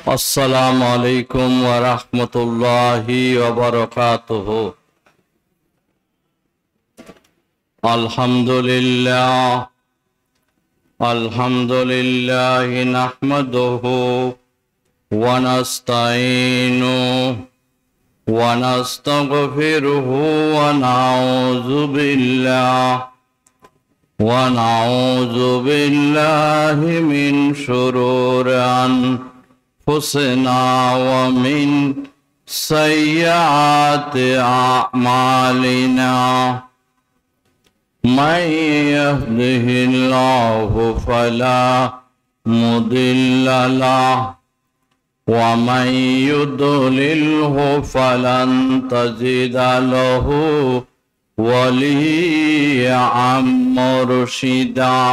السلام عليكم ورحمة الله وبركاته. الحمد لله نحمده ونستعينه ونستغفره ونعوذ بالله من شرور أنفسنا ومن سيئات أعمالنا. من يهده الله فلا مضل له ومن يضلله فلن تجد له وليا مرشدا.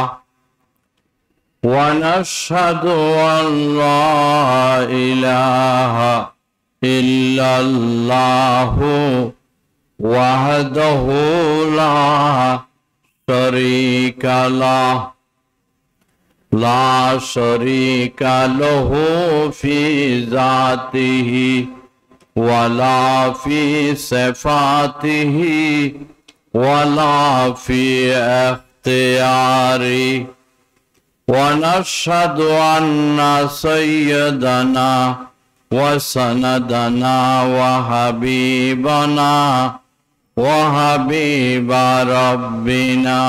ونشهد أن لا إله إلا الله وحده لا شريك له في ذاته ولا في صفاته ولا في اختياره. ونشهد أن سيدنا وسندنا وحبيب ربنا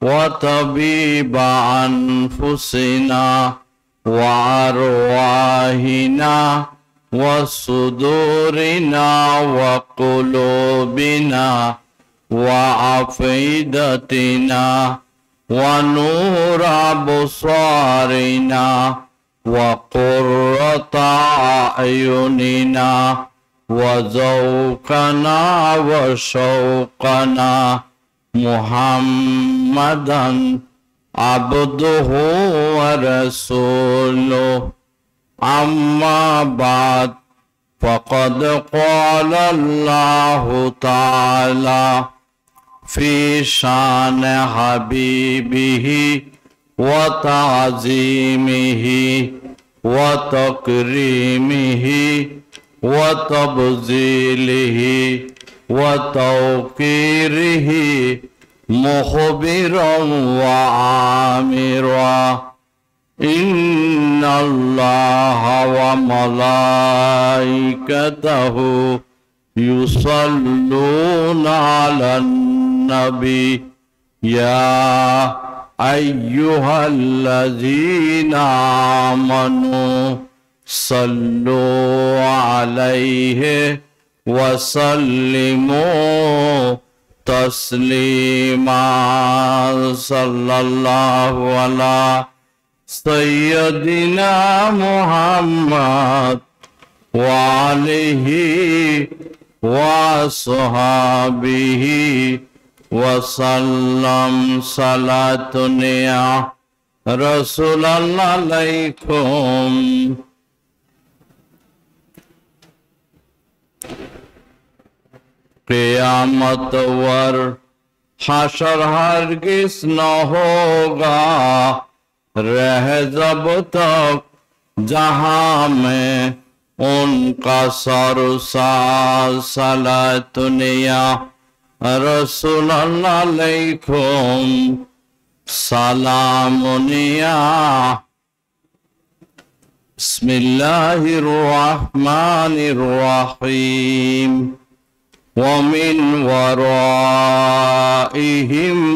وطبيب أنفسنا وأرواحنا وصدورنا وقلوبنا وأفئدتنا ونور أبصارنا وقرة أعيننا وذوقنا وشوقنا محمدا عبده ورسوله. أما بعد فقد قال الله تعالى في شان حبيبه وتعظيمه وتكريمه وتبذيله وتوقيره مخبرا وآمرا: إن الله وملائكته يصلون على النبي يا أيها الذين آمنوا صلوا عليه وسلموا تسليما. صلى الله على سيدنا محمد وعليه وصحابه وسلم صلاة يا رسول الله عليكم. क़यामत वर हशर हरगिज़ न होगा, रह जब तक जहां में उनका सलातुनिया रसूल अलैकुम सलामुनिया। बिस्मिल्लाहिर रहमानिर रहीम। वमिन वराइहिम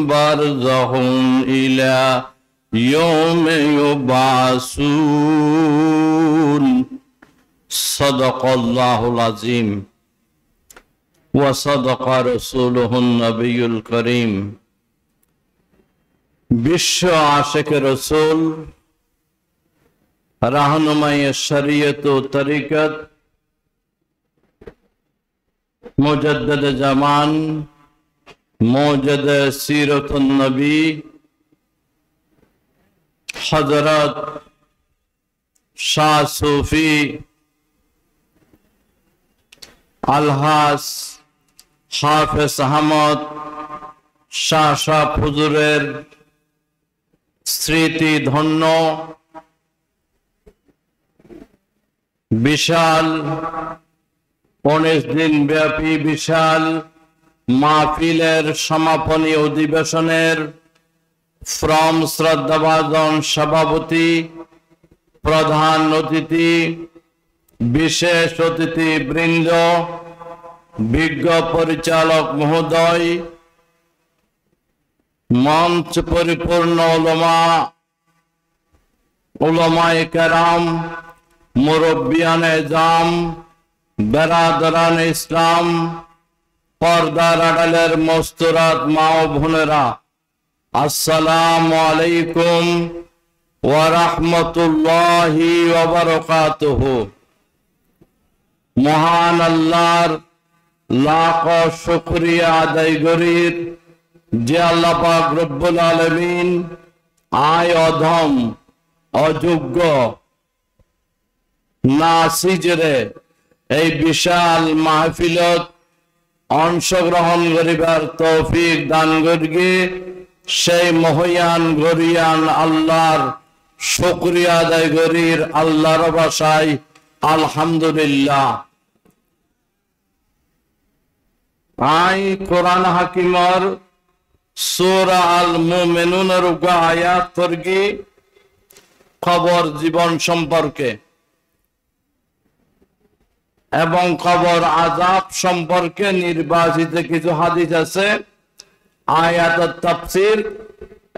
बरज़हुम इला यौम युबासून। सदक़ल्लाहुल अज़ीम व सदक़ रसूलुहुन नबियुल करीम। विश्व आशिक रसूल, रहनुमाए शरीयत व तरीक़त, मुजद्दिद ज़मान, मुजद्दिद सीरतुन नबी हज़रत शाह सूफी अलहास हाफिज अहमद शाह फुजुरेर স্মৃতি ধন্য বিশাল 19 দিন ব্যাপী বিশাল মাহফিলের সমাপনী অধিবেশনের ফ্রম শ্রদ্ধাভাজন সভাপতি, প্রধান অতিথি, বিশেষ অতিথি বৃন্দ, বিজ্ঞ পরিচালক মহোদয়, মঞ্চ পরিপূর্ণ উলামায়ে কেরাম, মুরব্বিয়ানে জাম, বেরাদরান ইসলাম, পর্দার আড়ালের মস্তুরাত মা ও বোনেরা, আসসালামু আলাইকুম ওয়া রাহমাতুল্লাহি ওয়া বারাকাতুহু। মহান আল্লাহর লাখ শুকরিয়া আদায় করি যে আল্লাহ পাক রব্বুল আলামিন আয় অধম অযোগ্য নাসিজরে এই বিশাল মাহফিলত অংশগ্রহণ করিবার তৌফিক দান করি। সেই মহিয়ান গরিয়ান আল্লাহর শুকরিয়া আদায় করি আল্লাহর ভাষায় আলহামদুলিল্লাহ। আই কোরআন হাকিমর সূরা আল মুমিনুনের আয়াত তর্কি খবর জীবন সম্পর্কে এবং খবর আযাব সম্পর্কে নির্বাচিত কিছু হাদিস আছে। আয়াতের তাফসীর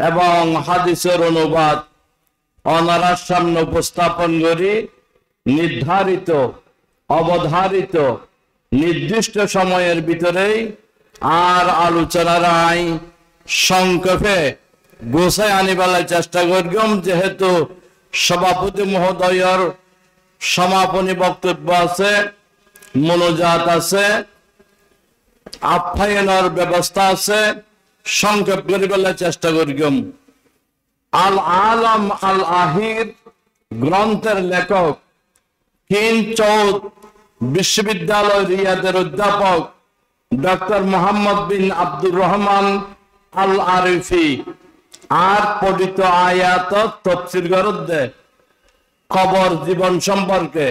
এবং হাদিসের অনুবাদ ওনার সামনে উপস্থাপন করি। নির্ধারিত অবধারিত নির্দিষ্ট সময়ের ভিতরেই আর আলোচনার আই সংক্ষেপে গোছায় আনিবার চেষ্টা করলাম, যেহেতু সভাপতি মহোদয়ের সমাপনী বক্তব্য আছে, মোনাজাত আছে, আপ্যায়নের ব্যবস্থা আছে। সংক্ষেপ করিবার চেষ্টা করলাম। আল আলম আল আহির গ্রন্থের লেখক কিং চৌদ বিশ্ববিদ্যালয় রিয়াদের অধ্যাপক ডক্টর মোহাম্মদ বিন আব্দুর রহমান আল আরিফি আর পঠিত আয়াত তফসির গরদ্দে কবর জীবন সম্পর্কে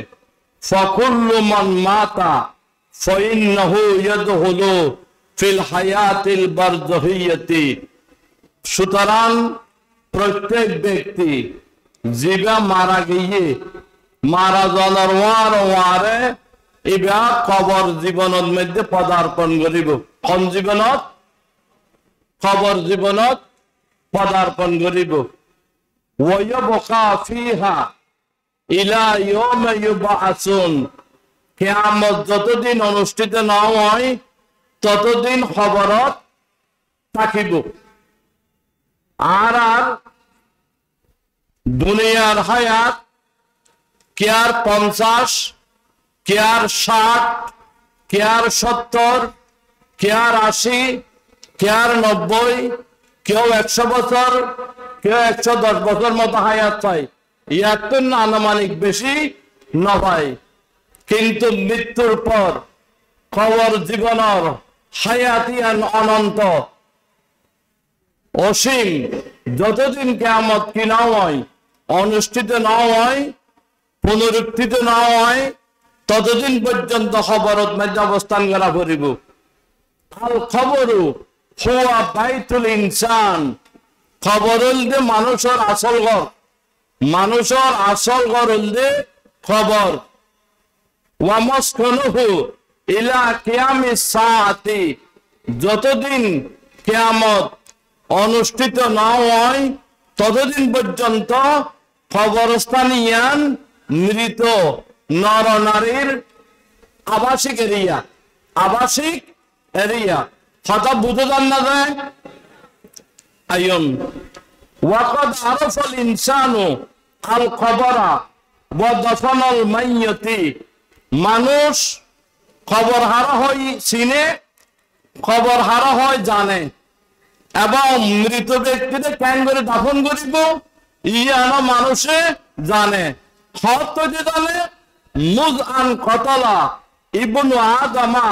ফাকুল্লু মান মাতা ফাইন্নাহু ইয়াদখুলু ফিল হায়াতিল বারযাহিয়াতি। সুতরাং প্রত্যেক ব্যক্তি জীবা মারা গিয়ে মারা যাওয়ার ওয়ারে ইবা কবর জীবনের মধ্যে পদার্পণ করিব। কোন জীবনত? কবর জীবনত পদার্পণ করিব। ওয়ায়াবকা ফিহা ইলা ইয়াউমি ইউবআসুন। কিয়ামত যতদিন অনুষ্ঠিত না হয় ততদিন খবরত থাকিব। আর দুনিয়ার হায়াত কে আর 50, কে আর 60, কে আর 70, কে আর 80, কে আর 90, কেউ 100 বছর, কেউ 110 বছর মতো হায়াত পায়। ইয়ার তো আনুমানিক বেশি নয়, কিন্তু মৃত্যুর পর কবর জীবনের হায়াতিয়ান অনন্ত অসীম। যতদিন কিয়ামত কি না হয়, অনুষ্ঠিত না হয়, পুনরুত্থিত না হয়, ততদিন পর্যন্ত খবরত মধ্যে অবস্থান করা করিব। আল খবরু হুয়া বাইতুল ইনসান। খবর হলদে মানুষের আসল ঘর। মানুষের আসল ঘর হলদে খবর। ওয়ামাসকুনুহু ইলা কিয়ামিস সাআতি। যতদিন কিয়ামত অনুষ্ঠিত না হয় ততদিন পর্যন্ত কবরস্থানিয়ান মৃত নর নারীর আবাসিক এরিয়া। আবাসিক এরিয়া কথা বুঝে যান না যায়। আইন ওয়াকাদ আরাফাল ইনসানু আল কবরা ওয়া দাফানাল মাইয়াতি। মানুষ খবর হারা হয় চিনে, খবর হারা হয় জানে, এবং মৃত ব্যক্তিকে কেন করে দাফন করিব ইয়ানো মানুষে জানে। হত জানে মুজ আন কতলা ইবনু আদমা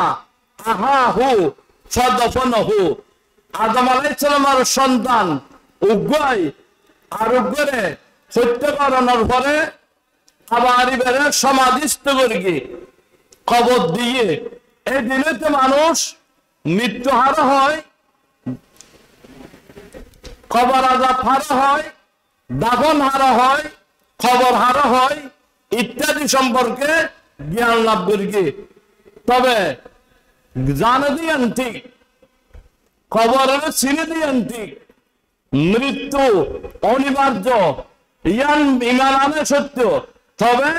আহাহু ফাদাফনাহু। আদম আলাইহিস সালামের সন্তান উভয় আরোপ করে হত্যা করানোর পরে আবার এবারে সমাধিস্থ করে কবর দিয়ে এই দিনেতে মানুষ মৃত্যু হার হয়, কবর আজাব হারা হয়, দাফন হারা হয়, খবর হারা হয় ইত্যাদি সম্পর্কে জ্ঞান লাভ করি। তবে জানে দিয়েন ঠিক, খবরের চিনে দিয়েন ঠিক, মৃত্যু অনিবার্য, ইয়ান ইমান আনে সত্য। তবে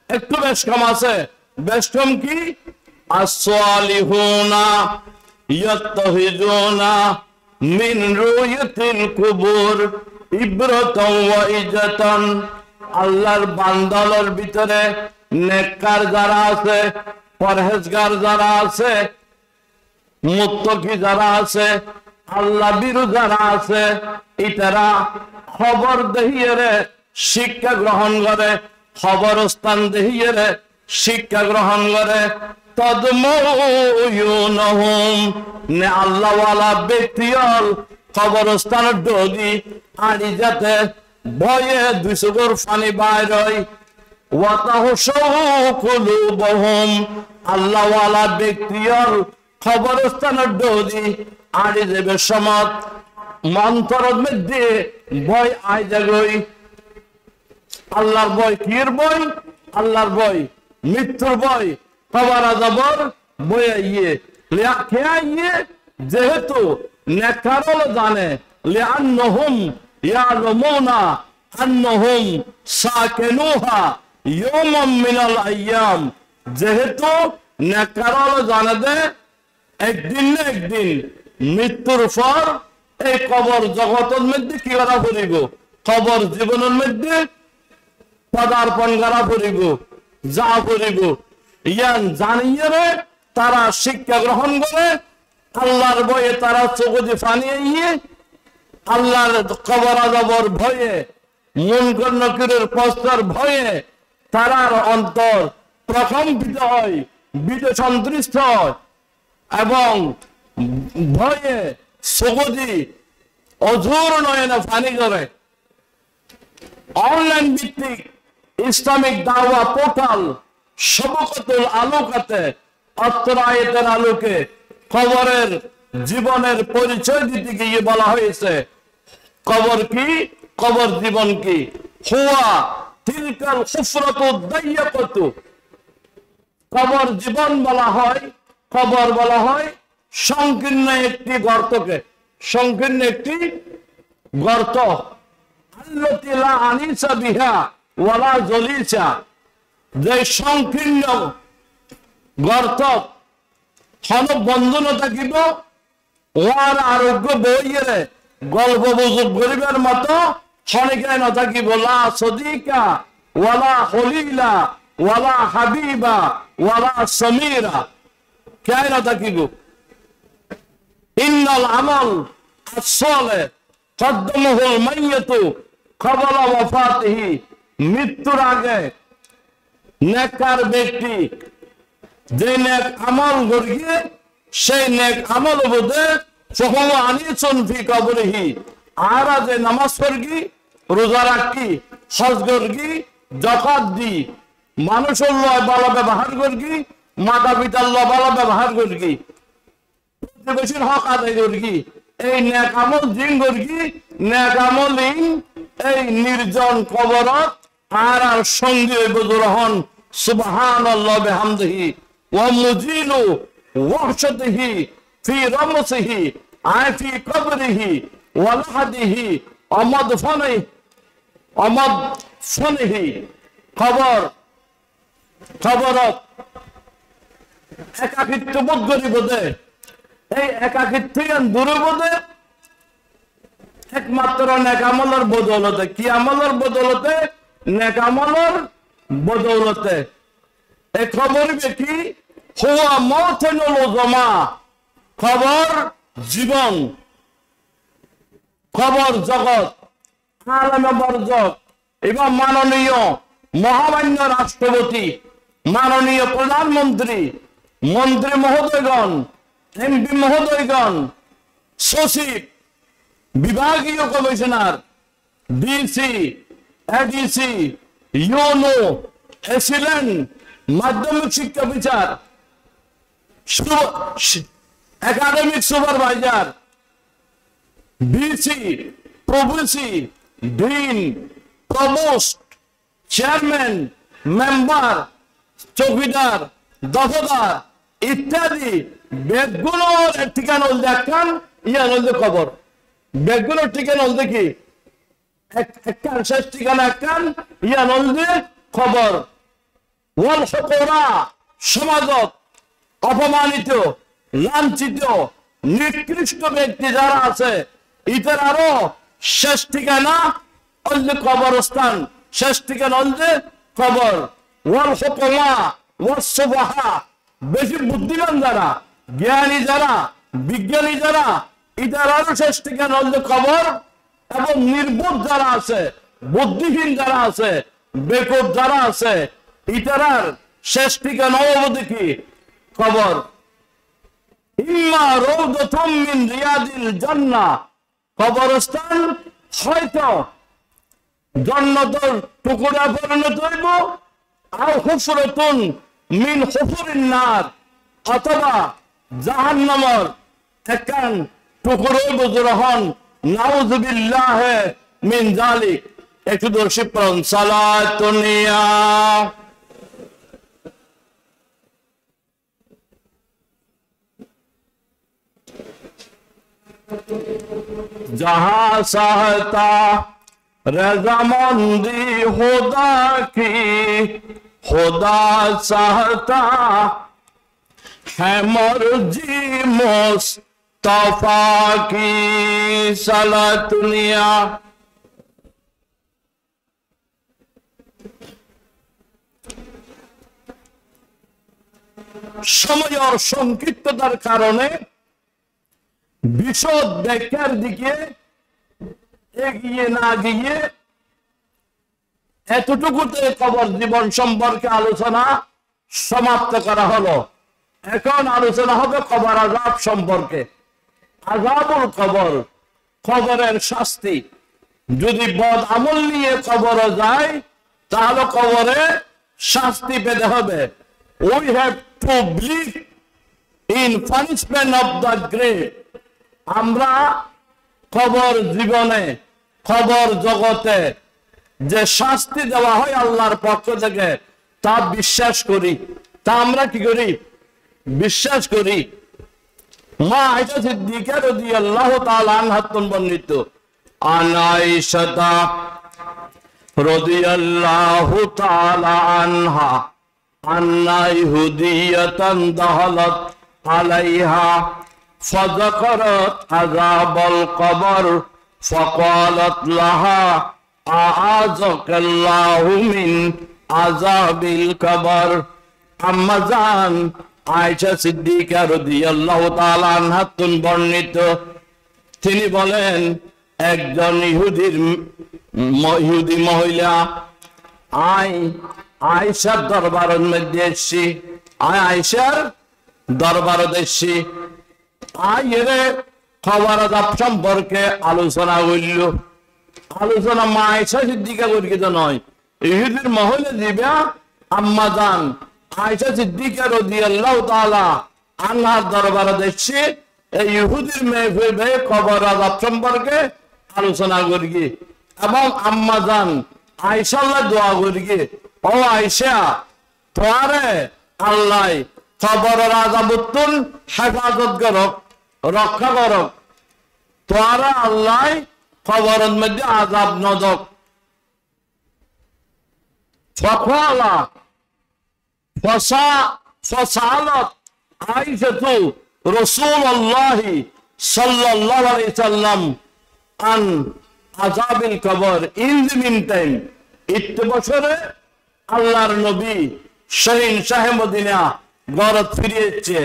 একটু বেশ কম আছে। বেশ কম কি? আসসালিহুনা ইয়াত্তাহিজুনা মিন রুয়াতিল কুবুর ইবরাতাও ওয়া ইজাতান। আল্লাহর বান্দাদের ভিতরে নেককার যারা আছে, পরহেজগার যারা আছে, মুত্তাকি যারা আছে, আল্লাহ বিরু যারা আছে, ইতারা খবর দেহিয়ে শিক্ষা গ্রহণ করে, খবরস্থান দেহিয়ে শিক্ষা গ্রহণ করে। তদমউয়ুনহুম নে আল্লাহ ওয়ালা ব্যক্তিয়ল খবরস্থানের ডগি আড়ি যাতে ভয়ে দুই চোখের পানি বাইর হয়। ওয়াতাহশাউ কুলুবহুম আল্লাহ ওয়ালা ব্যক্তিয়ল খবরস্থানের ডগি আড়ি যাবে সমাজ মন্তরের মধ্যে ভয় আই জাগই। আল্লাহর ভয় কির ভয়? আল্লাহর ভয়, মৃত্যুর ভয়, খবর আযাবর ভয় আইয়ে কে আইয়ে যেহেতু নেককারও জানে লিআন্নাহুম ইয়ালামুনা আন্নাহুম সাকিনুহা ইয়াওমান মিনাল আইয়াম। যেহেতু নেককারও জানে যে একদিন না একদিন মৃত্যুর পর এই কবর জগতের মধ্যে কি করা পড়িব, কবর জীবনের মধ্যে পদার্পণ করা পড়িব, যা পড়িব। ইয়ান জানিয়ে তারা শিক্ষা গ্রহণ করে, আল্লাহর ভয়ে তারা চোখে পানি আইয়ে, আল্লাহর কবর আযাবর ভয়ে, মুনকার নাকিরের প্রস্তর ভয়ে তারার অন্তর প্রকম্পিত হয়, বিদে সন্ত্রস্ত হয় এবং ভয়ে চোখে অঝোর নয়নে পানি করে। অনলাইন ভিত্তিক ইসলামিক দাওয়া পোর্টাল শবকতুল আলোকাতে অত্র আয়াতের আলোকে কবরের জীবনের পরিচয় দিতে গিয়ে বলা হয়েছে কবর কি, কবর জীবন কি। হুয়া তিলকাল হুফরাতু দাইয়াকাতু। কবর জীবন বলা হয়, কবর বলা হয় সংকীর্ণ একটি গর্তকে, সংকীর্ণ একটি গর্ত। আল্লাতী লা আনিসা বিহা ওয়ালা জলিসা। যে সংকীর্ণ গর্ত হন বন্ধন থাকিব, ওয়ার আরোগ্য বইয়ে গল্প বুজুগ গরিবের মতো ক্ষণিকে ন থাকিব। লা সদিকা ওয়ালা খলিলা ওয়ালা হাবিবা ওয়ালা সমীরা। কে ন থাকিব? ইন্নাল আমাল আসসালে কদ্দমহুল মাইয়াতু ক্বাবলা ওয়াফাতিহি। মৃত্যুর আগে নেককার ব্যক্তি যে নেক আমল করিয়ে সেই নেক আমল বোধে ফহুয়া আনিসুন ফি কবরিহি। আর যে নামাজ পড়ি, রোজা রাখি, হজ করি, যাকাত দি, মানুষের লয় ভালো ব্যবহার করি, মাতা পিতার লয় ভালো ব্যবহার করি, প্রতিবেশীর হক আদায় করি, এই নেক আমল জিন করি, নেক আমল এই নির্জন কবরত আর আর সঙ্গী গ্রহণ। সুবহানাল্লাহ বিহামদিহি ওয়া মুজিলু ওয়াহশাতিহি ফি রামসিহি আই ফি কবরিহি ওয়া লাহাদিহি অমদফনিহি। কবর কবরত একাকিত্ব বোধ করি বোধে, এই একাকিত্ব দূরে বোধে একমাত্র নেক আমলের বদৌলতে। কি আমলের বদৌলতে? নেক আমলের বদৌলতে। এই খবর কি? হুয়া মাউতুল উযমা। খবর জীবন, খবর জগৎ, আলেমে বরজক এবং মাননীয় মহামান্য রাষ্ট্রপতি, মাননীয় প্রধানমন্ত্রী, মন্ত্রী মহোদয়গণ, এমপি মহোদয়গণ, সচিব, বিভাগীয় কমিশনার, ডিসি, এডিসি, ইউনো, এসিলেন্ট, মাধ্যমিক শিক্ষা বিচার, academic supervisor, VC, pro-VC, dean, provost, chairman, member, চৌকিদার, দফাদার ইত্যাদি বেগুলোর ঠিকানা দেখান ইয়া নলদে খবর। বেগুলোর ঠিকানা নলদে কি একখান শেষ ঠিকানা একখান ইয়া নলদে খবর। ওয়াল হকরা সমাজত অপমানিত, লাঞ্ছিত, নিকৃষ্ট ব্যক্তি যারা আছে ইতার আরো শেষ ঠিকানা অলদে কবরস্থান, শেষ ঠিকানা অলদে কবর। ওয়াল হুকুমা ওয়াস সুবাহা বেশি বুদ্ধিমান যারা, জ্ঞানী যারা, বিজ্ঞানী যারা ইতার আরো শেষ ঠিকানা অলদে কবর। এবং নির্বোধ যারা আছে, বুদ্ধিহীন যারা আছে, বেকুব যারা আছে ইতারার শেষ ঠিকানা অবধি কি কবর। ইম্মা রাউদাতুম মিন রিয়াদিল জান্নাহ, কবরস্থান হয়তো জান্নাতের টুকরা পরিণত হইব, আও হুফরাতুন মিন হুফুরিন নার, অথবা জাহান্নামের একখান টুকরো বুজরহন। নাউযুবিল্লাহ মিন যালিক। একটু দর্শি পড়ুন সালাতুনিয়া। जहां चाहता रजामंदी खुदा की, खुदा चाहता है मर्जी मुस्तफा की। सलातुनिया। সময়ের সংক্ষিপ্ততার কারণে বিশদ ব্যাখ্যার দিকে এগিয়ে না গিয়ে এতটুকুতে কবর জীবন সম্পর্কে আলোচনা সমাপ্ত করা হলো। এখন আলোচনা হবে কবর আযাব সম্পর্কে। আযাবুল কবর, কবরের শাস্তি। যদি বদ আমল নিয়ে কবরে যায় তাহলে কবরে শাস্তি পেতে হবে। We have to believe in punishment of the grave. আমরা কবর জীবনে, কবর জগতে যে শাস্তি দেওয়া হয় আল্লাহর পক্ষ থেকে তা বিশ্বাস করি। তা আমরা কি করি? বিশ্বাস করি। মা আয়েশা সিদ্দিকা রাদিয়াল্লাহু তাআলা আনহা বর্ণিত, আন আয়েশা রাদিয়াল্লাহু তাআলা আনহা আন্না ইহুদিয়াতান দাখালাত আলাইহা فذكرت عذاب القبر فقالت لها أعاذك الله من عذاب القبر। আম্মা জান আয়েশা সিদ্দিকা রাদিয়াল্লাহু তাআলা আনহা বর্ণিত, তিনি বলেন একজন ইহুদি মহিলা আয়েশার দরবারের মধ্যে এসেছি, আয়েশার দরবারে এসেছি। আয়েরে কবর আযাব সম্পর্কে আলোচনা হইল। আলোচনা মা আয়েশা সিদ্দিকা বর্ণিত নয়, ইহুদির মহিলা দিবা আম্মা জান আয়েশা সিদ্দিকা রাদিয়াল্লাহু তাআলা আনহার দরবারে দেখছি এই ইহুদির মেয়ে কবর আযাব সম্পর্কে আলোচনা করি এবং আম্মা জান আয়েশা আল্লাহ দোয়া করি, ও আয়েশা তোরে আল্লাহ কবরের আযাবতুন হেফাজত করক, রক্ষা করক, তোরা আল্লাহ কবরের মধ্যে আযাব নদক। ফকালা ফসালত আয়েশাতু রাসূলুল্লাহ সাল্লাল্লাহু আলাইহি সাল্লাম আন আযাবিল কবর। ইন দি মিন টাইম, ইত্তে বছরে আল্লাহর নবী শাহিন শাহে মদিনা গরত ফিরিয়েছে।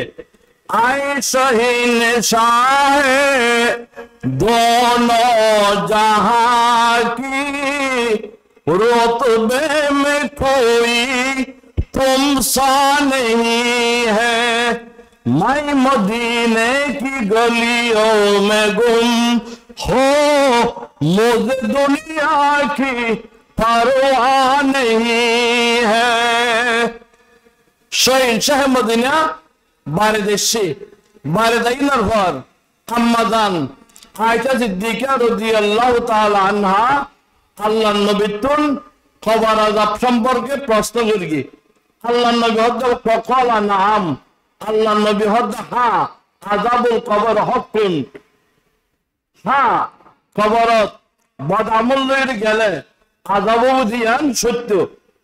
आयशा ही निशान दोनों जहां की, रुतबे में कोई तुम सा नहीं है। मैं मदीने की गलियों में गुम हो मुझे दुनिया की परवाह नहीं है। শাহ মদিনা বাড়ি দেশে বাড়ি দাইনার পর আম্মাজান আয়েশা সিদ্দিকা রাদিয়াল্লাহু তাআলা আনহা আল্লাহর নবীর খবর আযাব সম্পর্কে প্রশ্ন করি। আল্লাহর নবী হদ্দা ফকালা নাম, আল্লাহর নবী হদ্দা হ্যাঁ, আযাবুল কবর হকুন, হ্যাঁ কবরত বদামূল্যের গেলে আযাবুদিয়ান সত্য,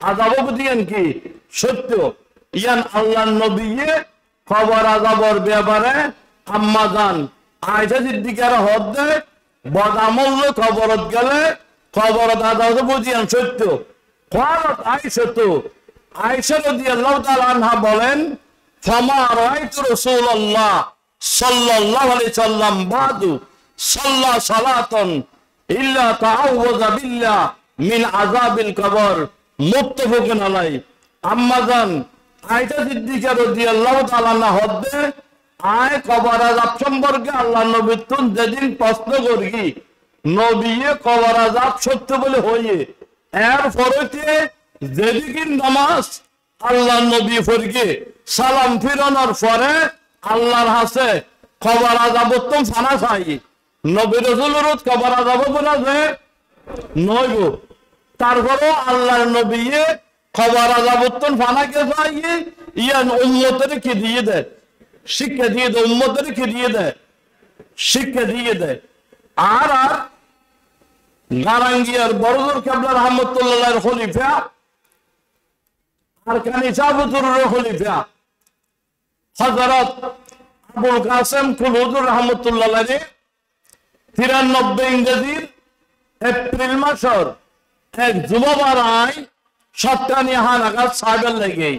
আযাবুদিয়ান কি সত্য। ইয়ান আল্লাহর নবী খবর আযাবর ব্যাপারে আম্মাজান আয়েশা সিদ্দিকার হদ্দে বদামূল্য খবরত গেলে খবরত আযাবুদিয়ান সত্য। قالت عائشة আয়েশা রাদিয়াল্লাহু তাআলা আনহা বলেন ফামা রাআইতু রাসূলুল্লাহ সাল্লাল্লাহু আলাইহি সাল্লাম বাদু সাল্লা সালাতান ইল্লা তাআওয়াযা বিল্লাহ মিন আযাবিল কবর মুত্তাফাকুন আলাইহি। আম্মাজান আয়েশা সিদ্দিকা রাদিয়াল্লাহু তাআলা আনহা হদ্দে আয় কবর আযাব সম্পর্কে আল্লাহর নবীর তুন যেদিন প্রশ্ন করি নবী কবর আযাব সত্য বলে হইয়ে এর ফরতে যেদিন নামাজ আল্লাহর নবী ফরকে সালাম ফিরানোর পরে আল্লাহর হাসে কবর আযাব তুম ফানা চাই নবী রাসূলের কবর আযাব বলা যে নইব। তারপরে আল্লাহর নবী কবর আযাব তুম ফানা কে চাই ইয়ান উম্মতের কি দিয়ে দেয়, শিক্ষা দিয়ে দেয়, উম্মতের কি দিয়ে দেয়, শিক্ষা দিয়ে দেয়। আর আর গারাঙ্গিয়ার বড়জোর কেবলা রহমতুল্লাহর খলিফা আর কানিসাবুতুরের খলিফা হযরত আবুল কাসেম কুলুদুর রহমতুল্লাহ 93 ইংরেজির এপ্রিল মাসের এক জুমাবার আই সপ্তানি হানাগার সাগর লেগে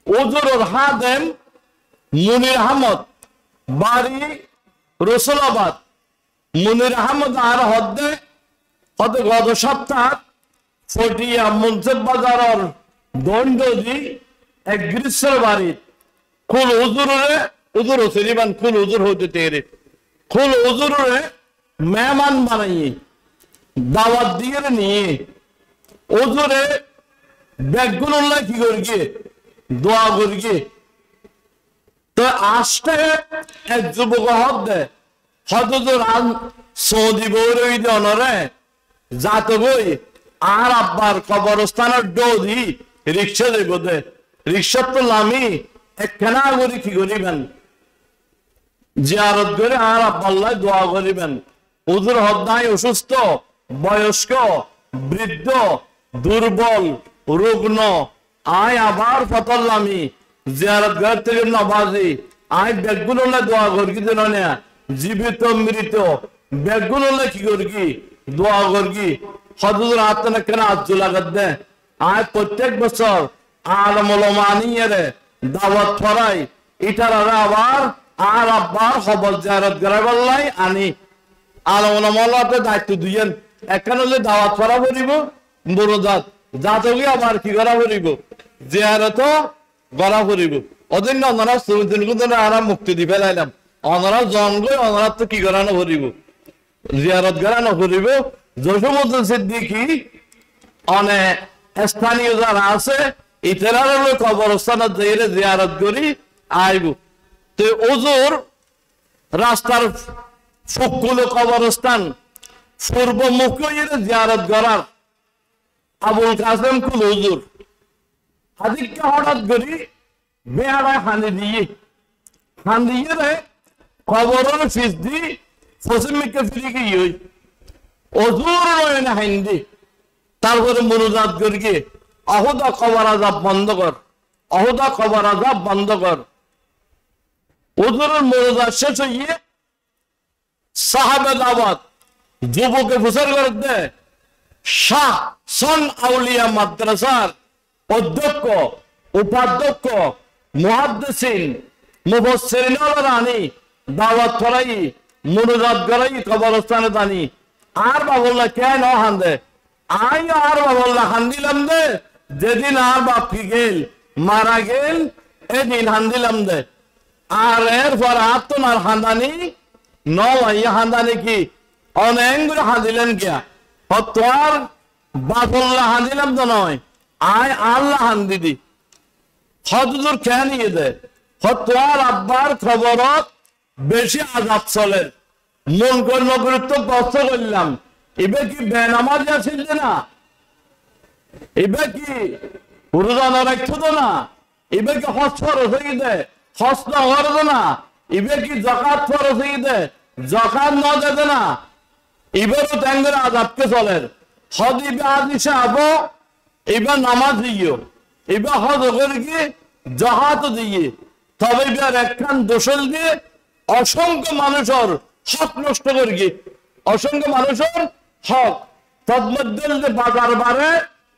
ওজুরুর হাদেম মুনির আহমদ বাড়ি রসুলাবাদ মুনির আহমদ আর হদ্দে হয়তো গত সপ্তাহ ফটিয়া মুন্সিফ বাজারের দণ্ডি এক গ্রীষ্মের বাড়ি কুল হুজুরে হুজুর হোসেনিবান কুল হুজুর হইতে তেরে কুল হুজুরে মেহমান বানাইয়ে দাওয়াত দিয়ে নিয়ে হুজুরে ব্যাগগুলো কি করি দোয়া করি। তো আসতে এক যুবক হদ্দে হয়তো সৌদি বৌরই অনরে যাত বই আর আব্বার কবরস্থানের ডৌদি রিক্সা দেব দে রিক্সা তো লামি একখানা করি কি করিবেন জিয়ারত করে আর আব্বাল্লাহ দোয়া করিবেন। হুজুর হদ্দায় অসুস্থ, বয়স্ক, বৃদ্ধ, দুর্বল, রুগ্ন আয় আবার ফতল্লামি জিয়ারত ঘর থেকে নবাজি আয় ব্যাগগুলো দোয়া করি দিন জীবিত মৃত ব্যাগগুলো কি করি দোয়া করি হজুর আত্মা কেন আজু লাগাত দে আয় প্রত্যেক বছর আলমুল মানিয়ে দাওয়াত ফরাই এটার আবার আর আব্বার খবর জিয়ারত করাই বললাই আনি আলমুল মালাতে দায়িত্ব দিয়েন এখানে হলে দাওয়াত ফরা করিব বড় জাত জাতকে আবার কি করা করিব জিয়ারত গড়া করিব ওদিন ওনারা আর মুক্তি দি ফেলাইলাম ওনারা জন্ম ওনারা তো কি করানো করিব জিয়ারত করানো করিব। জসিমউদ্দিন সিদ্দিকী অনেক স্থানীয় যারা আছে ইতারা কবরস্থানে যাইলে জিয়ারত করি আইব। তো ওজোর রাস্তার ফুকুলো কবরস্থান পূর্বমুখী জিয়ারত করার আবুল কাসেম কুল হুজুর আদিকে হঠাৎ করি বেহারায় হানি দিয়ে রে খবরের ফিস দি ফসিমিকে ফিরে গিয়ে অজুর না হিন্দি তারপরে মনোজাত করি অহুদা খবর আজাব বন্ধ কর, অহুদা খবর আজাব বন্ধ কর। ওজুরের মনোজাত শেষ হইয়ে সাহাবে দাওয়াত যুবকে ফুসর করে দে শাহ সন আউলিয়া মাদ্রাসার অধ্যক্ষ, উপাধ্যক্ষ, মুহাদ্দিসিন, মুফাসসিরিন আনি দাওয়াত করাই মনোজাত করাই কবরস্থানে দানি আর বাবুল্লাহ কেন হান্দে আই আর বাবুল্লাহ হান্দিলাম দে যেদিন আর বাপ কি গেল মারা গেল এদিন হান্দিলাম দে আর এরপর আত্মনার হান্দানি নয় হান্দানি কি অনেক করে হাঁদিলেন কিয়া তোর বাপল্লা হাঁদিলাম তো নয় আয় আল্লাহ হান দিদি হদুর খেয়ে নিয়ে দেয় তোর আব্বার খবরত বেশি আজাদ চলেন মন করে নগরত্ব কষ্ট করলাম এবার কি বেনামাজ আসিল না এবার কি রোজানা রাখতো না এবার কি হজ ফরজ হয়ে দেয় হজ না হরতো না এবার কি জাকাত ফরজ হয়ে দেয় জাকাত না দেবে না এবারও ট্যাঙ্গের আজাদকে চলেন হজ ইবে আদিসে আবো এবার নামাজ দিও এবার হজ করে কি জাহাত দিয়ে তবে এবার একখান দোষল দিয়ে অসংখ্য মানুষের হক নষ্ট করে গিয়ে অসংখ্য মানুষের হক তন্মধ্যে বাজার বারে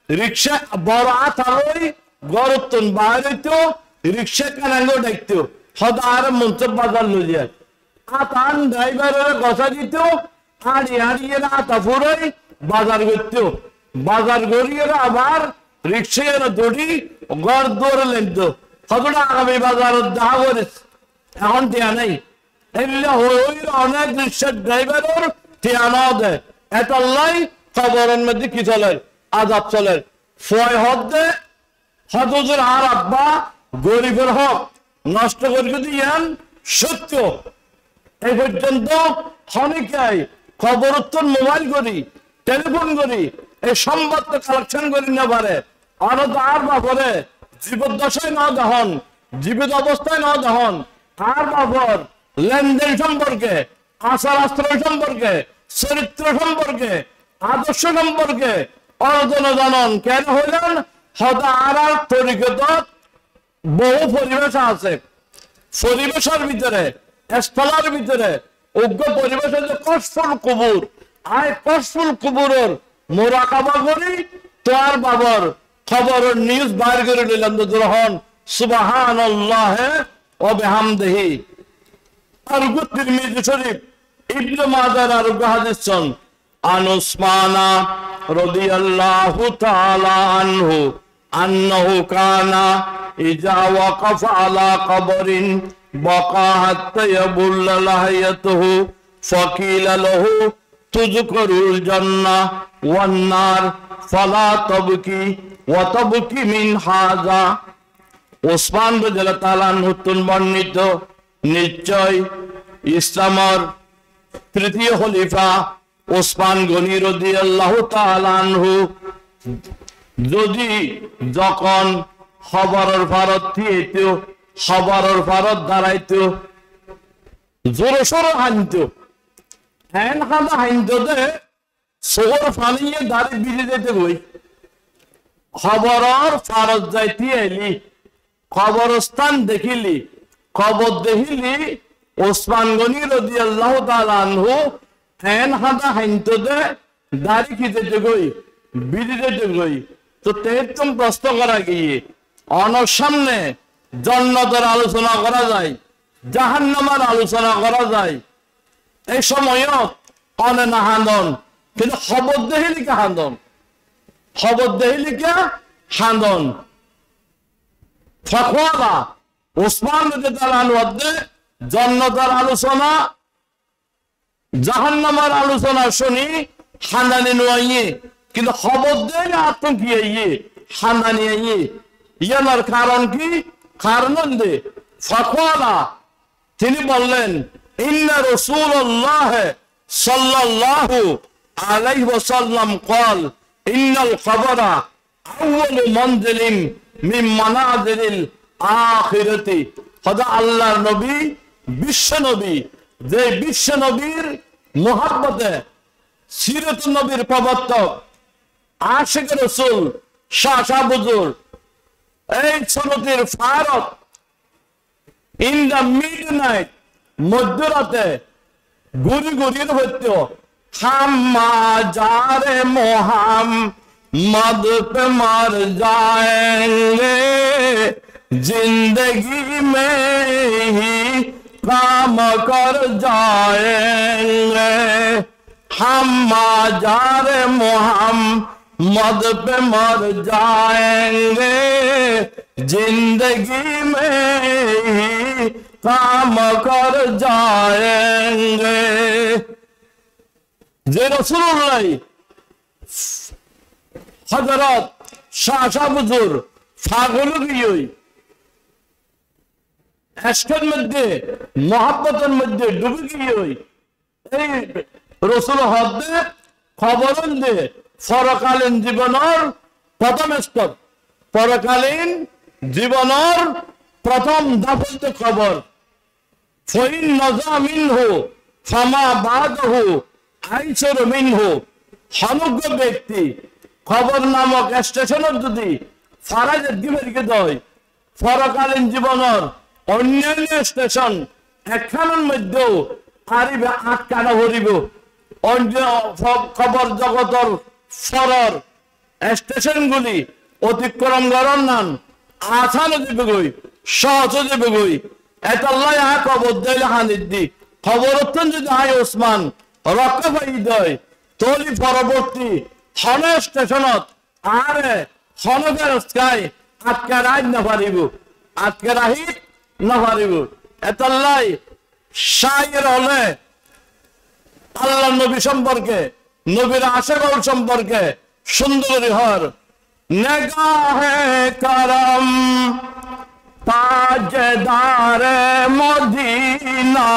রিক্সা বড় আতালই গরতন বাইরে তো রিক্সা কানাঙ্গ দেখতো হদ আর মঞ্চ বাজার লইয়া আতান ড্রাইভারের কথা দিত আড়ি আড়িয়ে আতা ফুরাই বাজার করতো বাজার গড়িয়ে আবার রিক্সায় দড়ি গড় দৌড়ে লাগতো কতটা আগামী বাজার দেখা করিস এখন টিয়া নেই এগুলো অনেক রিক্সার ড্রাইভারের টিয়া না দেয় এত লাই খবরের মধ্যে কি চলে আজাদ চলে ফয় হক দে হজুর আর আব্বা গরিবের হক নষ্ট করে দিয়েন সত্য এই পর্যন্ত অনেকেই খবর উত্তর মোবাইল করি টেলিফোন করি এই সংবাদ কালেকশন করি না পারে আর আর বাপরে জীবদ্দশায় না দহন জীবিত অবস্থায় না দহন আর বাপর লেনদেন সম্পর্কে আচার আশ্রয় সম্পর্কে চরিত্র সম্পর্কে আদর্শ সম্পর্কে অর্জন জানন কেন হইলেন হয়তো আর তরিকত বহু পরিবেশ আছে পরিবেশের ভিতরে স্থলের ভিতরে উগ্র পরিবেশ হচ্ছে কষ্টফুল কুবুর আয় কষ্টফুল কুবুরের মোরাকাবা করি তোর বাবার খবর নিউজ বাইর করে নিলাম তো গ্রহণ সুবহানাল্লাহ ওয়া বিহামদিহি আরগু তিরমিজি শরীফ ইবনে মাজার আরগু হাদিস চন আন উসমানা রাদিয়াল্লাহু তাআলা আনহু আন্নাহু কানা ইজা ওয়াকাফা আলা কবরিন বাকা হাত্তা ইয়াবুল্লা লাহিয়াতুহু ফাকিলা লাহু তুযকারুল জান্নাহ ওয়ান নার ফালা তাবকি ওয়া তাবকি মিন হাযা ওসমান রাদিয়াল্লাহু তাআলা আনহু বর্ণিত নিশ্চয় ইসলামের তৃতীয় খলিফা ওসমান গনি রাদিয়াল্লাহু তাআলা আনহু যদি যখন খবরের ভারত থিয়েতো খবরের ভারত দাঁড়াইতো জোর সোর হানতো হ্যান খাদা হানতো দে সোর ফানিয়ে দাঁড়িয়ে বিজে যেতে বই খবরের ভারত যাইতে এলি খবরস্থান দেখিলি খবর দেখিলি ওসমান গনি রাদিয়াল্লাহু তাআলা আনহু হ্যান খাদা হানতো দে দাঁড়ি খিতে গই বিজে যেতে গই তো তেরতম প্রশ্ন করা গিয়ে অনর সামনে জান্নাতের আলোচনা করা যায় জাহান্নামের আলোচনা করা যায় এই সময়ও অনে না হান্দন কিন্তু খবর দেহিলিকা হান্দন খবর দেহিলিকা হান্দন ফখওয়ালা ওসমান রাদিয়াল্লাহু আনহু জান্নাতের আলোচনা জাহান্নামের আলোচনা শুনি হান্দানি নয় কিন্তু খবর দেয় না আতঙ্কি হান্দানি ইয়ার কারণ কি কারণ দে ফখওয়ালা তিনি বললেন ইন্না রাসূলুল্লাহ সাল্লাল্লাহু আলাইহি ওয়াসাল্লাম قال ان القبر اول منزل من منازل الاخره খোদা আল্লাহর নবী বিশ্ব নবী যে বিশ্ব নবীর মুহাব্বতে সিরাত নবীর প্রবর্তক আশিক রাসূল শাহ বুজুর এই সনদের ফারত ইন দ্য মিডনাইট মধ্যরাতে গুরি গুরির হইত হাম্মা যারে মোহাম্মদ पे मर जाएंगे जिंदगी में ही काम कर जाएंगे हम्मा जारे मोहम्मद पे मर जाएंगे जिंदगी में ही काम कर जाएंगे যে রাসূলুল্লাহ হযরত শাহ হুজুর পাগল গিয়ে এশকের মধ্যে মহব্বতের মধ্যে ডুবে গিয়ে এই রাসূল হদে খবর দে পরকালীন জীবনের প্রথম স্তর, পরকালীন জীবনের প্রথম দাফতে খবর। ফইন নজা মিনহু ফামা বাদহু আইসর মিনহু। সমগ্র ব্যক্তি খবর নামক স্টেশনের যদি ফারাজ দিবেরকে দেয়, পরকালীন জীবনের অন্যান্য স্টেশন একখানের মধ্যেও আরিবে আটকানা ভরিব। অন্য খবর জগতর ফরর স্টেশনগুলি অতিক্রম করার নাম আসানো দিবে গই, সহজ দিবে গই। এতাল্লাই আ খবর দিলে হানিদ্দি খবর অত্যন্ত যদি আয় ওসমান রক্ষা পাই দেয়, তলি পরবর্তী হন স্টেশনত আরে হনকের স্কাই আটকে রাইড না পারিব, আটকে রাহি না পারিব। এতাল্লাই শায়ের হলে আল্লাহ নবী সম্পর্কে, নবীর আশেগল সম্পর্কে সুন্দর হর নেগাহে করম তাজদারে মদিনা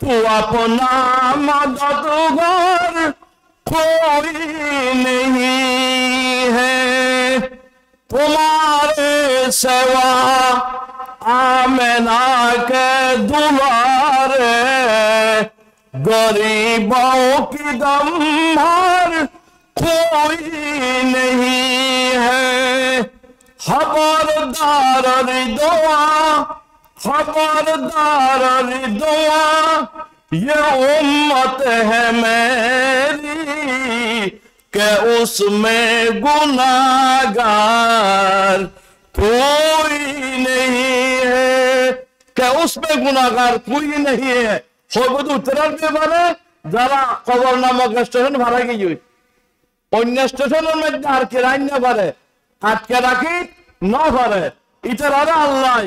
তু আপনা মদদগার कोई नहीं है तुम्हारे सिवा आमना के दुलारे गरीबों की गमभर कोई नहीं है खबरदार दुआ खबरदार दुआ ये उम्मत है मेरी के उसमें गुनाहगार कोई नहीं है, के उसमें गुनाहगार कोई नहीं है। সর্বদা উত্তরার ব্যাপারে যারা খবর নামক স্টেশন ভাড়া গিয়ে অন্য স্টেশনের মধ্যে আর কে রাইন না পারে, আটকে রাখি না পারে। ইতারা আল্লাহ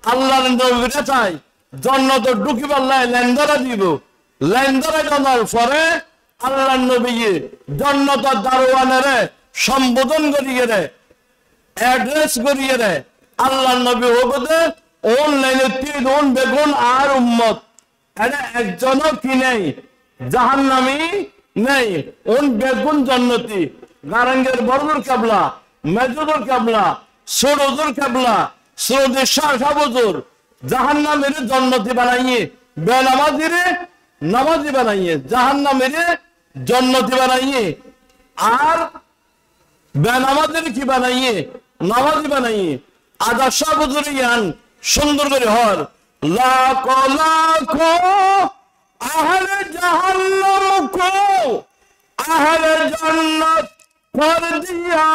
আল্লাহর নবীরা চাই জন্নত ঢুকিবার লাই লেন্দরা দিব। লেন্দরা জানার পরে আল্লাহ নবী জন্নত দারোয়ানের সম্বোধন করিয়ে রে, অ্যাড্রেস করিয়ে রে আল্লাহ নবী হবদে অনলাইনে 3 বেগুন আর উম্মত এটা একজনও কি নেই জাহান্নামী নেই। বেগুন জন্নতি গারাঙ্গের বড়দুর কাবলা, মেজুদুর কাবলা, সরুদুর কাবলা, সরুদের শাহ হুজুর জাহান্নামের জন্নতি বানাইয়ে, বেনামাজির নামাজি বানাইয়ে, জাহান্নামের জন্নতি বানাইয়ে, আর বেনামাজির কি বানাইয়ে নামাজি বানাইয়ে। আদা শাহ হুজুর ইয়ান সুন্দর করে হর लाखो लाखो अहले जहन्नम को अहले जन्नत कर दिया,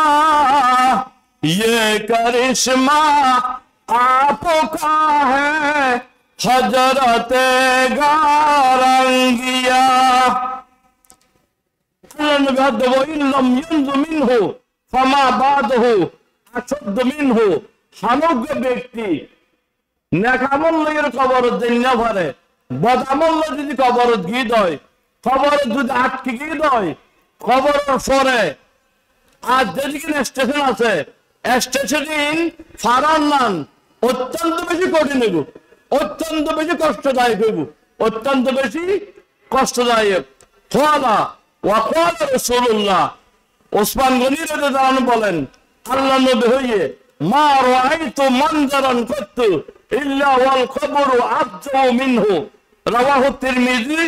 ये करिश्मा आपका है हजरत गारंगिया। मिनहु फमा बादहु अशद्द मिनहु। समग्र व्यक्ति নেকামল্লের কবর দিন ভরে, বদামল্ল যদি কবর গিয়ে দেয়, খবর যদি আটকে গিয়ে দেয়, খবর পরে আর যেদিকে স্টেশন আছে স্টেশন ফারান নান অত্যন্ত বেশি কঠিন হইব, অত্যন্ত বেশি কষ্টদায়ক হইব, অত্যন্ত বেশি কষ্টদায়ক। খালা ওয়াকাল রাসূলুল্লাহ ওসমান গনি রাদিয়াল্লাহু আনহু বলেন আল্লাহ নবী হইয়ে মা রাআইতু মানজারান কত্তু ইল্লা ওয়াল কবরু আফজু মিনহু রাওয়াহু তিরমিজি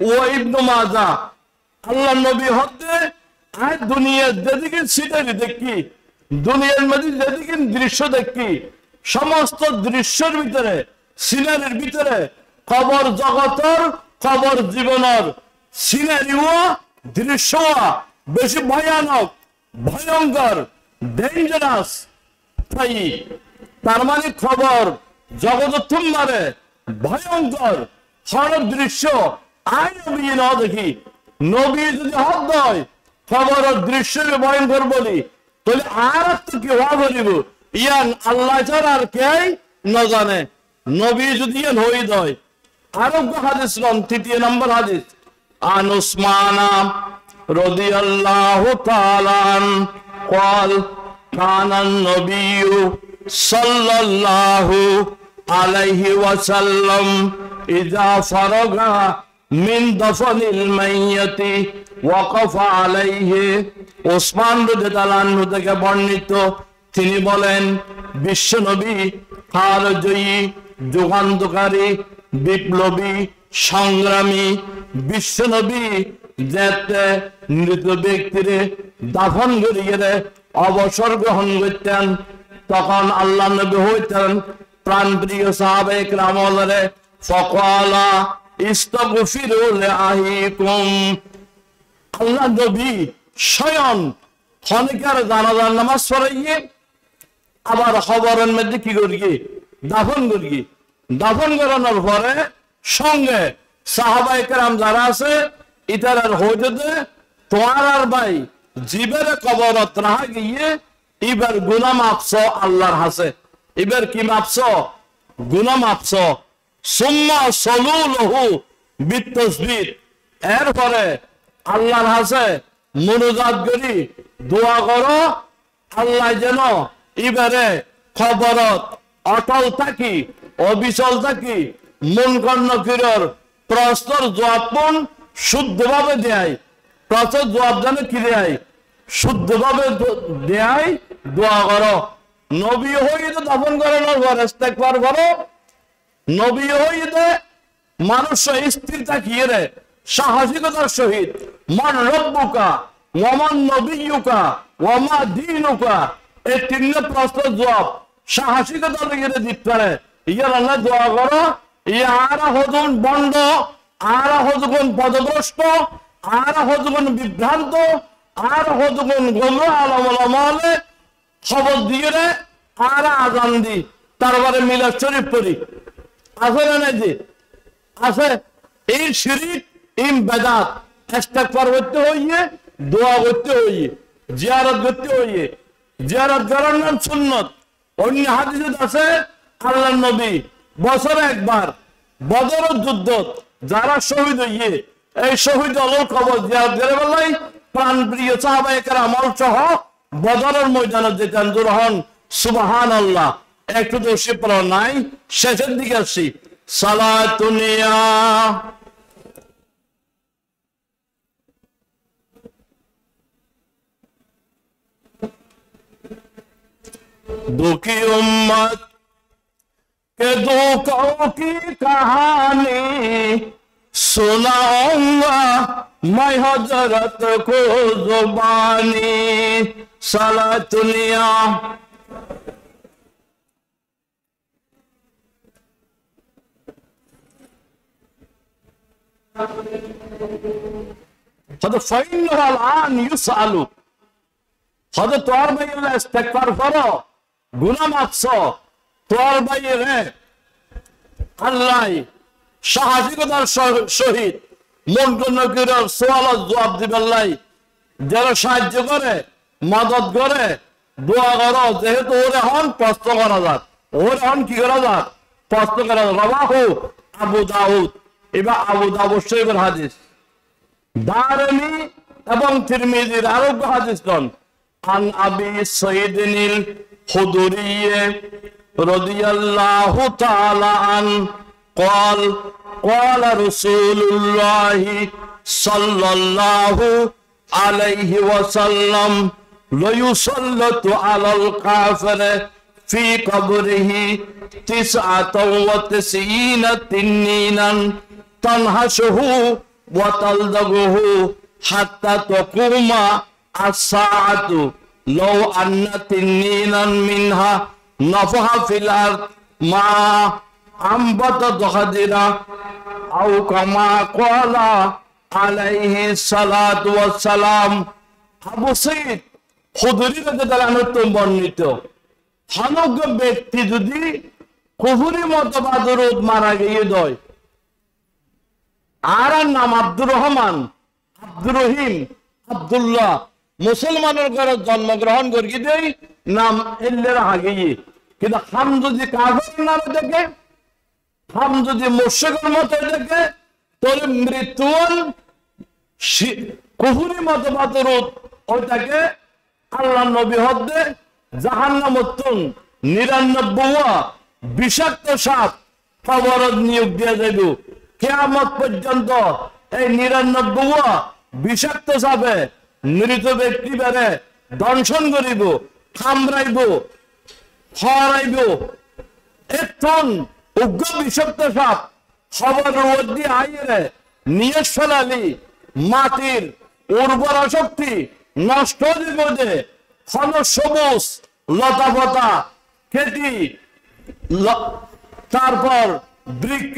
ওয়া ইবনে মাজাহ। আল্লাহ নবী হতে আজ দুনিয়ার যেদিকে সিনারি দেখি, দুনিয়ার মধ্যে যেদিকে দৃশ্য দেখি, সমস্ত দৃশ্যের ভিতরে সিনারির ভিতরে কবর জগতের কবর জীবনের সিনারিও দৃশ্য বেশি ভয়ানক, ভয়ঙ্কর, ডেঞ্জারাস। তাই তার মানে খবর জগৎ তোমারে ভয়ঙ্কর হর দৃশ্য আই নবী না দেখি, নবী যদি হক হয় খবর দৃশ্য ভয়ঙ্কর বলি তাহলে আর তো কি হওয়া বলিব ইয়ান আল্লাহ ছাড়া আর কে না জানে। নবী যদি ইয়ান হই দেয় আরোগ্য হাদিস লন 3 নম্বর হাদিস عن عثمان رضي الله تعالى عنه قال كان النبي صلى الله عليه وسلم إذا فرغ من دفن الميت وقف عليه ওসমান রাদিয়াল্লাহু আনহু থেকে বর্ণিত তিনি বলেন বিশ্বনবী হারজয়ী যুগান্তকারী বিপ্লবী সংগ্রামী বিশ্বনবী যেতে মৃত ব্যক্তিরে দাফন করিয়ে অবসর গ্রহণ করতেন তখন আল্লাহ নবী হইতেন প্রাণপ্রিয় সাহাবায়ে কেরামরে ফাকালা ইস্তাগফিরু লিআহিকুম আল্লাহ নবী স্বয়ং ক্ষণিকের জানাজার নামাজ পড়াইয়ে আবার খবরের মধ্যে কি করিয়ে দাফন করিয়ে দাফন করানোর পরে সঙ্গে সাহাবায়ে কেরাম যারা আছে ইতারার হজতে তোমার আর ভাই জীবের কবরত রাহা গিয়ে এবার গুনাহ মাফছ আল্লাহর হাসে এবার কি মাফছ গুনাহ মাফছ সুম্মা সলুলহু বিতাসবিহ এরপরে আল্লাহর হাসে মুনাজাত করি দোয়া করো আল্লাহ যেন এবারে খবরত অটল থাকি অবিচল থাকি মন কর্ণ কিরর প্রশ্নের জবাব শুদ্ধভাবে দেয় প্রশ্নের জবাব জানে কি দেয় শুদ্ধভাবে দেয় দোয়া করো নবী হইতে দাফন করানোর পর ইস্তেগফার করো নবী হইতে মানুষ স্থির থাকিয়ে রে সাহসিকতার সহিত মান রব্বুকা ওয়ামান নবিয়ুকা ওয়ামা দীনুকা এই তিনটা প্রশ্নের জবাব সাহসিকতা লেগে দিতে পারে ইয়ার আল্লাহ দোয়া করো ইয়ারা হদুন বন্ড আর হদুন পদভ্রষ্ট আর হদুন বিভ্রান্ত আর হদুন গোমরা আলমে খবর দিয়ে রে আর আজান দি তারপরে মিলাদ শরীফ পড়ি আছে না নাই যে আছে এই শিরিক এই বেদাত ইস্তেগফার করতে হইয়ে দোয়া করতে হইয়ে জিয়ারত করতে হইয়ে জিয়ারত করার নাম সুন্নত অন্য হাদিসে আছে আল্লাহর নবী বছরে একবার বদরের যুদ্ধ যারা শহীদ হইয়ে এই শহীদ হলোর খবর জিয়ারত করে বলাই প্রাণপ্রিয় সাহাবায়ে কেরাম সহ বদরের ময়দানে যেতেন জোরহন সুবহানাল্লাহ একটু দোষী পড়া নাই শেষের দিকে আসি সালাতুনিয়া दुखी उम्मत के दुखों की कहानी सुनाऊंगा मैं हजरत को जुबानी सलातुनिया فإنه الآن يسأل হয়তো তোর ভাইয়েরা ইস্তেগফার করো গুনাহ মাফছ তোর ভাইয়েরা আল্লাহ সাহসিকতার সহিত মন কর্ণ করে সওয়ালের জবাব দিবে আল্লাহ যারা সাহায্য করে মদত করে দোয়া করো যেহেতু ওরে হন প্রশ্ন করা যাক ওরে হন কি করা যাক প্রশ্ন করা যাক রাওয়াহু আবু দাউদ এবার আবু দাউদ শরীফের হাদিস দারমি এবং তিরমিজির আরোগ্য হাদিস কোন عن أبي سعيد الخدري رضي الله تعالى عنه قال قال رسول الله صلى الله عليه وسلم ليسلط على الكافر في قبره 99 تنينا تنهشه وتلدغه حتى تقوم الساعة لو أن تنينا منها نفح في الأرض ما أنبتت خضرا أو كما قال عليه الصلاة والسلام আবু সাইদ খুদরি রাদিয়াল্লাহু আনহু বর্ণিত হানক ব্যক্তি যদি কুফরি মতবাদের মারা গিয়ে দেয় আর নাম আব্দুর রহমান আব্দুর রহিম আব্দুল্লাহ মুসলমানের ঘরে জন্মগ্রহণ করি দেই নাম এল্লের আগে কিন্তু হাম যদি কাফের নামে দেখে হাম যদি মুশরিকের মতো দেখে তাহলে মৃত্যুর কুফরি মতবাদের ওইটাকে আল্লাহ নবী হদ্দে জাহান্নামতুন 99 বিষাক্ত সাপ খবরত নিয়োগ দিয়ে যাইব কিয়ামত পর্যন্ত। এই 99 বিষাক্ত সাপে মৃত ব্যক্তি বেড়ে দংশন করিব, কামড়াইব, হরাইব। এখন উগ্র বিষাক্ত সাপ খবর মধ্যে আইরে নিয়ে ফেলালি মাটির উর্বরা শক্তি নষ্ট দিব যে সবুজ লতা পাতা খেতি তারপর বৃক্ষ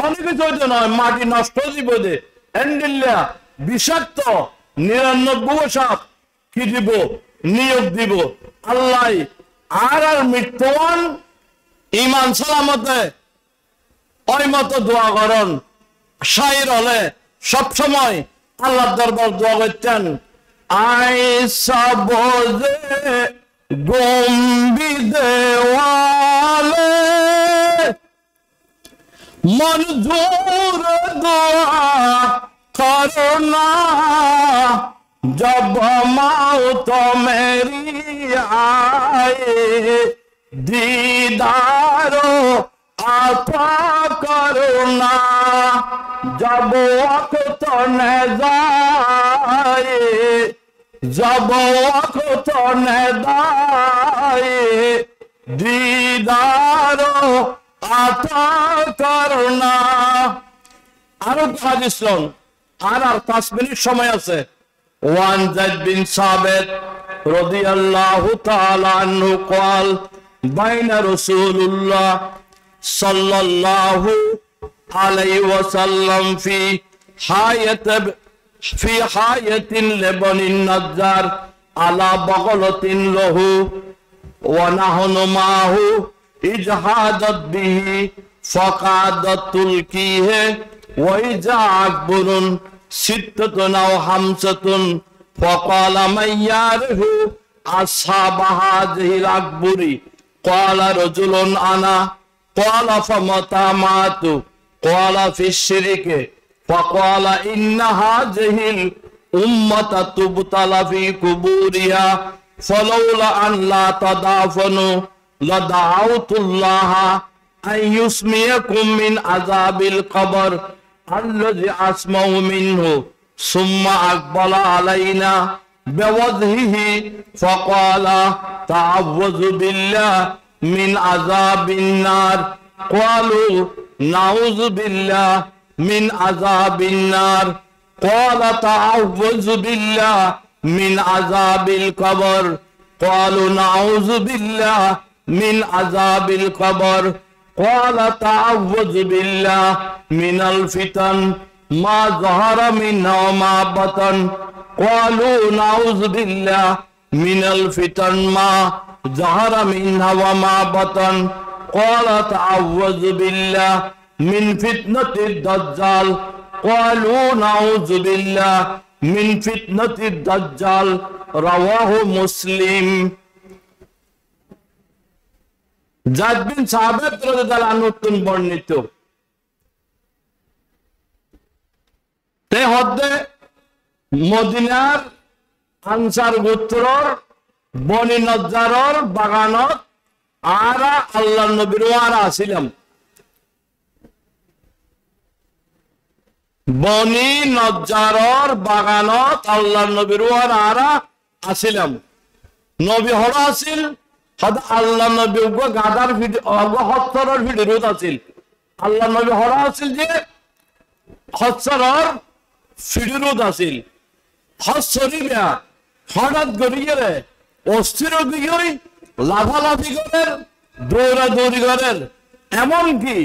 অনেক কিছু নয়, মাটি নষ্ট দিব যে এন্ডিল্লা বিষাক্ত 99 সাপ কি দিব নিয়োগ দিব আল্লাহ। আর মৃত্যুবান ইমান সালামতে ওই মতো দোয়া করেন। শাইর হলে সবসময় আল্লাহ দরবার দোয়া করতেন। আইসা বোঝে গম্বি দেওয়ালে মঞ্জুর দোয়া করোনা जब मौत मेरी आए दीदारो आता करुणा जब वक्त न जाए जब वक्त न जाए दीदारो आता करुणा। আরো হাদিস শুন, আর 5 মিনিট সময় আছে। وعن زيد بن ثابت رضي الله تعالى عنه قال بين رسول الله صلى الله عليه وسلم في حاية لبن النجار على بغلة له ونحن معه إذ حادت به فقعدت تلقيه وإذا أكبر ستة أو خمسة فقال من يعرف أصحاب هذه الأكبر قال رجل أنا قال فمتى مات قال في الشرك فقال إن هذه الأمة تبتلى في قبورها فلولا أن لا تدافنوا لدعوت الله أن يسميكم من عذاب القبر الذي أسمع منه ثم أقبل علينا بوجهه فقال تعوذ بالله من عذاب النار قالوا نعوذ بالله من عذاب النار قال تعوذ بالله من عذاب القبر قالوا نعوذ بالله من عذاب القبر قال تعوذ بالله من الفتن ما ظهر منها وما بطن قالوا نعوذ بالله من الفتن ما ظهر منها وما بطن قال تعوذ بالله من فتنة الدجال قالوا نعوذ بالله من فتنة الدجال رواه مسلم। যায়েদ বিন সাবিত রাদিয়াল্লাহু আনহু বর্ণিত তে হদ্দে মদিনার আনসার গোত্রর বনি নজ্জারর বাগানত আরা আল্লাহর নবীর ওয়ারা আছিলাম। বনি নজ্জারর বাগানত আল্লাহর নবীর ওয়ারা আরা আছিলাম। নবী হরা আছিল আল্লাহ নবী গাদার হত্তরের ভিডিওত আছিল। আল্লাহ নবী হরা আছিল যে হত্তরের ভিডিওত আছিল। হসরিবা হঠাৎ গড়িয়ে অস্থির গিয়ে লাফালাফি করেন, দৌড়াদৌড়ি করেন, এমন কি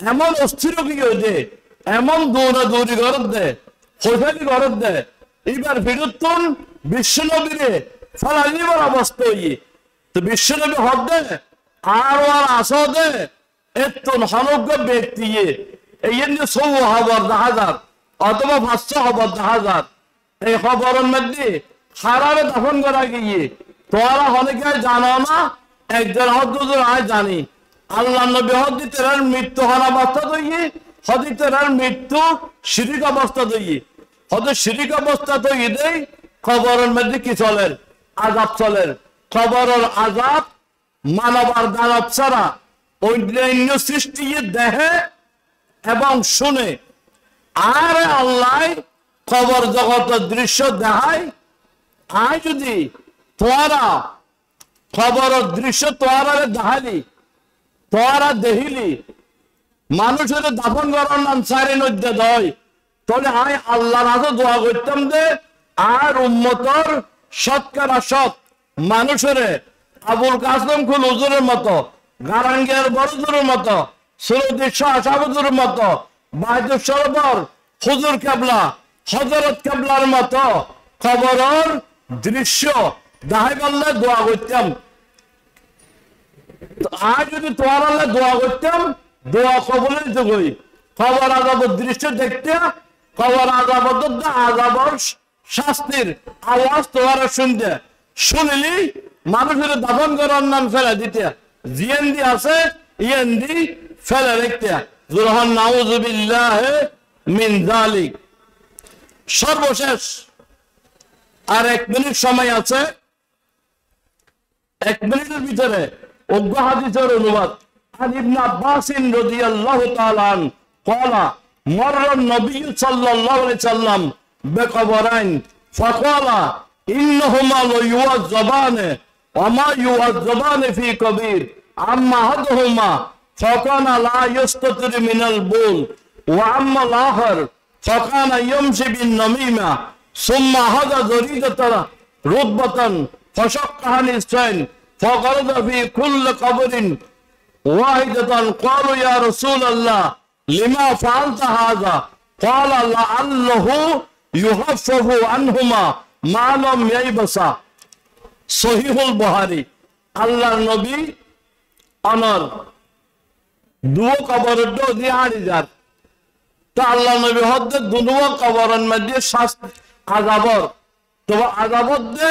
এমন অস্থির গিয়ে যে এমন দৌড়াদৌড়ি করেন দে হোসালি করেন দে এবার ভিডিওতন বিশ্ব নবীরে ফলালিবার অবস্থা হইয়ে তো বিশ্বনবী হদ্দে আর আসো দে এতন সমগ্র ব্যক্তি এই যে 100,000 অথবা 500,000 এই খবরের মধ্যে হারারে দফন করা গিয়ে তোরা অনেকে জানো না, একজন হদ্দুর আয় জানি আল্লাহ নবী হদ্দিতের মৃত্যু হন অবস্থা দইয়ে হদ্দিতের মৃত্যু শিরিক অবস্থা দইয়ে হয়তো শিরিক অবস্থা তো ঈদেই কবরের মধ্যে কি চলেন, আযাব চলেন। কবরের আযাব মানব আর দানব ছাড়া অন্যান্য সৃষ্টি দেখে এবং শুনে। আর আল্লাহ কবর জগতের দৃশ্য দেখায়। আয় যদি তোরা খবরের দৃশ্য তোরা দেখালি, তোরা দেখিলি মানুষের দাফন করার নাম সারি নদ্যে দয়, তাহলে আয় আল্লাহর হাতে দোয়া করতাম যে আর উম্মতর শতকরা শত মানুষের আবুল কাসেম খুল হুজুরের মতো, গারাঙ্গের বড় হুজুরের মতো, সুরুদ্দিন শাহ হুজুরের মতো, বাইতুল সরবর হুজুর কেবলা, হযরত কেবলার মতো খবরের দৃশ্য দেখাই বললে দোয়া করতাম। আর যদি তোমার আল্লাহ দোয়া করতাম, দোয়া কবলের যোগই খবর আযাবের দৃশ্য দেখতে, খবর আযাবর শাস্তির আওয়াজ তোমার শুনতে, শুনলি মানুষের দাফন করার নাম ফেলে দিতে, জিএনডি আছে ইএনডি ফেলে রেখতে। যখন নাউযুবিল্লাহ মিন যালিক। সর্বশেষ আর 1 মিনিট সময় আছে, 1 মিনিটের ভিতরে অজ্ঞ হাদিসের অনুবাদ। عن ابن عباس رضي الله تعالى عنه قال مر النبي صلى الله عليه وسلم بقبرين فقال إنهما ليعذبان وما يعذبان في كبير أما أحدهما فكان لا يستتر من البول وأما الآخر فكان يمشي بالنميمة ثم أخذ زريدة رطبة فشقها نصفين فغرز في كل قبر واحدة. قالوا يا رسول الله لما فعلت هذا؟ قال لعله يخفف عنهما ما لم ييبسا. সহিহুল বুখারী। আল্লাহর নবী অনর দুও কবরের দিয়ে হারি যার, তো আল্লাহ নবী হদ্দে দুও কবরের মধ্যে শাস্তি আযাবর, তো আযাবর দে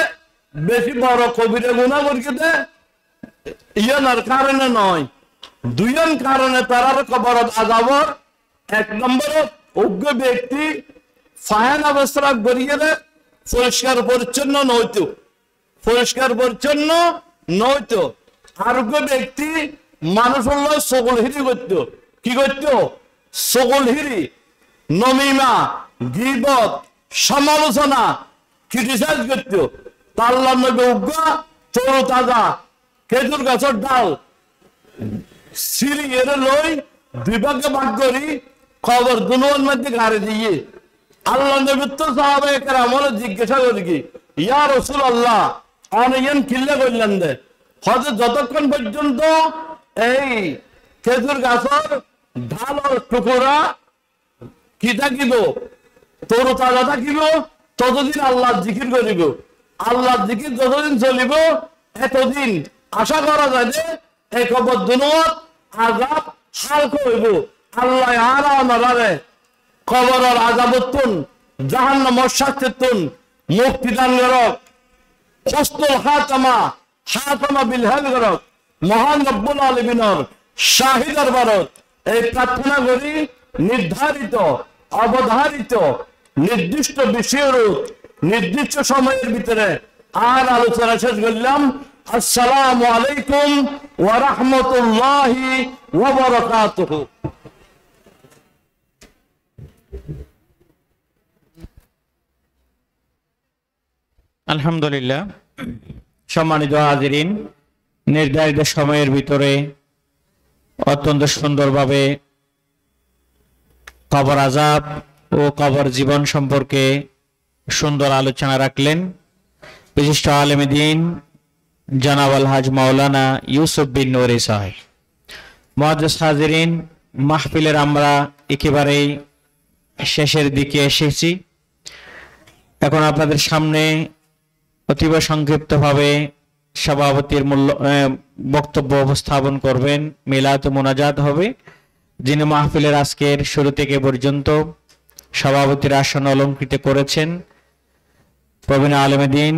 বেশি বড় কবিরে গুনাহ করকে দে ইয়ার কারণে নয়, দুইজন কারণে তারার কবরত আযাবর। 1 নম্বরে অজ্ঞ ব্যক্তি ফায়ন অবস্থা গড়িয়ে দে পরিষ্কার পরিচ্ছন্ন নয়তো, পরিষ্কার পরিচ্ছন্ন নয়তো। আরোগ্য ব্যক্তি মানুষ হল সকলহিরি করত, কি করত? সকলহিরি, নমিমা, গীবত, সমালোচনা, ক্রিটিসাইজ করত। আল্লাহ নবী অজ্ঞ তরু তাজা খেজুর গাছের ডাল সিঁড়ি এরে লই 2 ভাগে ভাগ করি খবর দুনোর মধ্যে গাড়ি দিয়ে আল্লাহ নবী তো সাহাবায়ে কেরামরে জিজ্ঞাসা করি কি, ইয়া রাসূলুল্লাহ অনেক কিল্লা করলেন দে হয়তো যতক্ষণ পর্যন্ত এই খেজুর গাছের ঢালের টুকরা কি থাকিব, তরু তাজা থাকিব, ততদিন আল্লাহ জিকির করিব। আল্লাহ জিকির যতদিন চলিব এতদিন আশা করা যায় যে এই খবর দুনিয়াত আযাব হালক হইব। আল্লাহ আর নরারে কবরের আযাবতুন জাহান্নামের শাস্তিতুন মুক্তি দান করক। হুসনুল খাতামা খাতামা বিল হাল করক। মহান রব্বুল আলামিনের শাহী দরবারত এই প্রার্থনা করি, নির্ধারিত অবধারিত নির্দিষ্ট বিষয়ের নির্দিষ্ট সময়ের ভিতরে আর আলোচনা শেষ করলাম। আসসালামু আলাইকুম ওয়া রাহমাতুল্লাহি ওয়া বারাকাতুহু। আলহামদুলিল্লাহ। সম্মানিত হাজিরিন, নির্ধারিত সময়ের ভিতরে অত্যন্ত সুন্দরভাবে কবর আযাব ও কবর জীবন সম্পর্কে সুন্দর আলোচনা রাখলেন বিশিষ্ট আলেমে দ্বীন জনাব আলহাজ মাওলানা ইউসুফ বিন নুরি সাহেব। মুআজ্জাজ হাজিরিন, মাহফিলের আমরা একেবারেই শেষের দিকে এসেছি। এখন আপনাদের সামনে অতীব সংক্ষিপ্তভাবে সভাপতির বক্তব্য উপস্থাপন করবেন, মিলাদ ও মোনাজাত হবে। যিনি মাহফিলের আজকের শুরু থেকে পর্যন্ত সভাপতির আসন অলঙ্কৃত করেছেন প্রবীণ আলেমে দ্বীন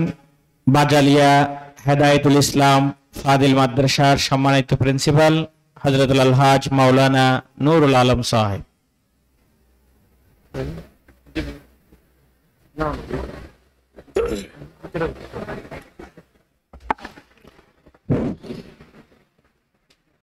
বাজালিয়া হেদায়েতুল ইসলাম ফাদিল মাদ্রাসার সম্মানিত প্রিন্সিপাল হযরতুল আলহাজ মাওলানা নুরুল আলম সাহেব। না